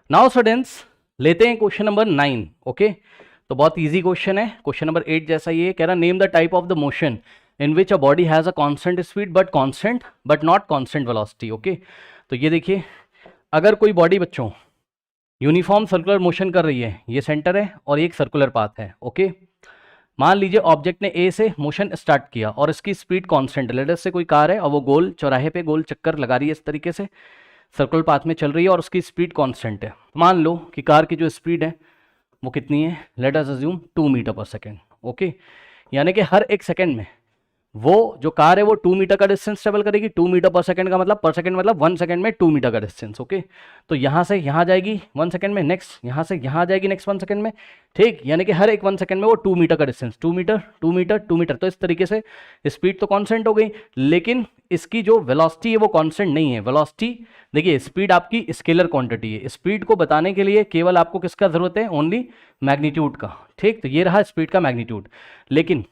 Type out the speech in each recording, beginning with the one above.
Now students लेते हैं question number 9। Okay, तो बहुत इजी क्वेश्चन है, क्वेश्चन नंबर 8 जैसा ये कह रहा, name the type of the motion in which a body has a constant speed but not constant velocity. Okay, तो ये देखिए, अगर कोई बॉडी बच्चों यूनिफॉर्म सर्कुलर मोशन कर रही है, ये सेंटर है और ये एक सर्कुलर पाथ है। ओके, मान लीजिए ऑब्जेक्ट ने ए से मोशन स्टार्ट किया और इसकी स्पीड कांस्टेंट, लेट अस से कोई कार है और वो गोल चौराहे पे गोल चक्कर लगा रही है, इस तरीके से सर्कुलर पाथ में चल रही है और उसकी स्पीड कांस्टेंट है। मान लो कि कार की जो स्पीड है वो कितनी है, लेट अस अज्यूम 2 मीटर पर सेकेंड। ओके, यानी कि हर एक सेकेंड में वो जो कार है वो 2 मीटर का डिस्टेंस ट्रेवल करेगी। 2 मीटर पर सेकंड का मतलब, पर सेकंड मतलब 1 सेकंड में 2 मीटर का डिस्टेंस। ओके, तो यहाँ से यहाँ जाएगी 1 सेकंड में, नेक्स्ट यहाँ से यहाँ जाएगी नेक्स्ट 1 सेकंड में। ठीक, यानी कि हर एक 1 सेकंड में वो 2 मीटर का डिस्टेंस, 2 मीटर 2 मीटर 2 मीटर। तो इस तरीके से स्पीड तो कांस्टेंट हो गई, लेकिन इसकी जो वेलोसिटी है वो कांस्टेंट नहीं है। वेलोसिटी देखिए, स्पीड आपकी स्केलर क्वांटिटी है, स्पीड को बताने के लिए केवल आपको किसका जरूरत है, ओनली मैग्नीट्यूड का। ठीक, तो ये रहा स्पीड का मैग्नीट्यूड। लेकिन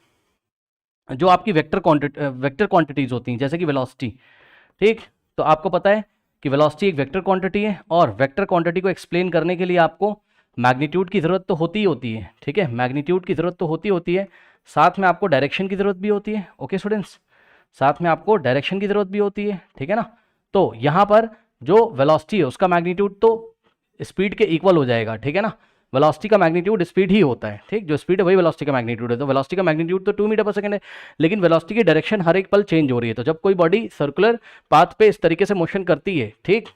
जो आपकी वेक्टर क्वांटिटीज होती हैं जैसे कि वेलोसिटी, ठीक, तो आपको पता है कि वेलोसिटी एक वेक्टर क्वांटिटी है और वेक्टर क्वांटिटी को एक्सप्लेन करने के लिए आपको मैग्नीट्यूड की ज़रूरत तो होती ही होती है। ठीक है, मैग्नीट्यूड की ज़रूरत तो होती है, साथ में आपको डायरेक्शन की ज़रूरत भी होती है। ओके स्टूडेंट्स, साथ में आपको डायरेक्शन की ज़रूरत भी होती है। ठीक है ना, तो यहाँ पर जो वेलोसिटी है उसका मैग्नीट्यूड तो स्पीड के इक्वल हो जाएगा। ठीक है ना, वेलोसिटी का मैग्नीट्यूड स्पीड ही होता है। ठीक, जो स्पीड है वही वेलोसिटी का मैग्नीट्यूड है। तो वेलोसिटी का मैग्नीट्यूड तो 2 मीटर पर सेकंड है, लेकिन वेलोसिटी की डायरेक्शन हर एक पल चेंज हो रही है। तो जब कोई बॉडी सर्कुलर पाथ पे इस तरीके से मोशन करती है, ठीक,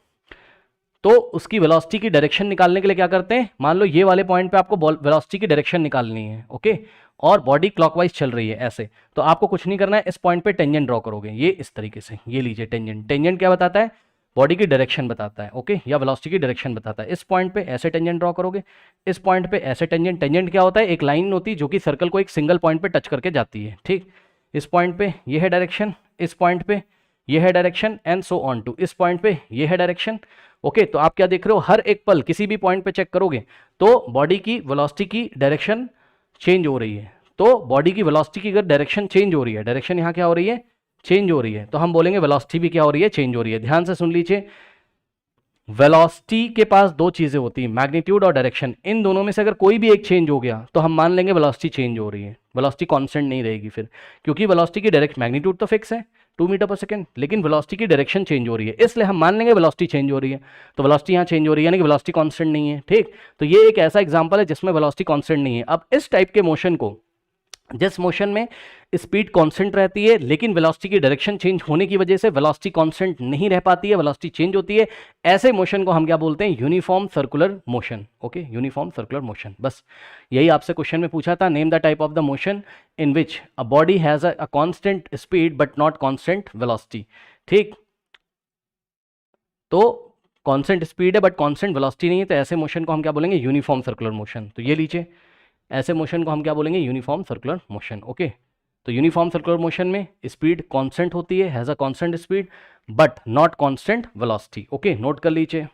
तो उसकी वेलोसिटी की डायरेक्शन निकालने के लिए क्या करते हैं, मान लो ये वाले पॉइंट पे आपको वेलोसिटी की डायरेक्शन निकालनी है। ओके, और बॉडी क्लॉकवाइज चल रही है ऐसे, तो आपको कुछ नहीं करना है, इस पॉइंट पे टेंजेंट ड्रॉ करोगे, ये इस तरीके से, ये लीजिए टेंजेंट। टेंजेंट क्या बताता है, बॉडी की डायरेक्शन बताता है। ओके, या वेलोसिटी की डायरेक्शन बताता है। इस पॉइंट पे ऐसे टेंजेंट ड्रॉ करोगे, इस पॉइंट पे ऐसे टेंजेंट। टेंजेंट क्या होता है, एक लाइन होती है जो कि सर्कल को एक सिंगल पॉइंट पे टच करके जाती है। ठीक, इस पॉइंट पे ये है डायरेक्शन, इस पॉइंट पे ये है direction, and so on to इस पॉइंट पे ये है डायरेक्शन। ओके, तो आप क्या देख रहे हो, हर एक पल किसी भी पॉइंट पे चेक करोगे तो बॉडी की वेलोसिटी की डायरेक्शन चेंज हो रही है। तो बॉडी की वेलोसिटी की अगर डायरेक्शन चेंज हो रही है, डायरेक्शन यहाँ क्या हो रही है, चेंज हो रही है, तो हम बोलेंगे वेलोसिटी भी क्या हो रही है, चेंज हो रही है। ध्यान से सुन लीजिए, वेलोसिटी के पास दो चीजें होती हैं, मैग्नीट्यूड और डायरेक्शन। इन दोनों में से अगर कोई भी एक चेंज हो गया तो हम मान लेंगे वेलोसिटी चेंज हो रही है, वेलोसिटी कांस्टेंट नहीं रहेगी फिर, क्योंकि वेलोसिटी की डायरेक्ट मैग्नीट्यूड तो फिक्स है 2 मीटर पर सेकंड, लेकिन वेलोसिटी की डायरेक्शन चेंज हो रही है, इसलिए हम मान लेंगे वेलोसिटी चेंज हो रही है। तो वेलोसिटी यहाँ चेंज हो रही है, यानी कि वेलोसिटी कांस्टेंट नहीं है। ठीक, तो ये एक ऐसा एग्जांपल है जिसमें वेलोसिटी कांस्टेंट नहीं है। अब इस टाइप के मोशन को, जिस मोशन में स्पीड कांस्टेंट रहती है लेकिन वेलोसिटी की डायरेक्शन चेंज होने की वजह से वेलोसिटी कांस्टेंट नहीं रह पाती है, वेलोसिटी चेंज होती है, ऐसे मोशन को हम क्या बोलते हैं, uniform circular motion. Okay, uniform circular motion. बस यही आपसे क्वेश्चन में पूछा था, name the type of the motion in which a body has a constant speed but not constant velocity. ठीक, तो कांस्टेंट स्पीड है बट कांस्टेंट वेलोसिटी नहीं है, तो ऐसे मोशन को हम क्या बोलेंगे, यूनिफॉर्म सर्कुलर मोशन। तो ये लीजिए, ऐसे मोशन को हम क्या बोलेंगे, यूनिफॉर्म सर्कुलर मोशन। ओके, तो यूनिफॉर्म सर्कुलर मोशन में स्पीड कांस्टेंट होती है, has a constant speed but not constant velocity. Okay, note कर लीजिए।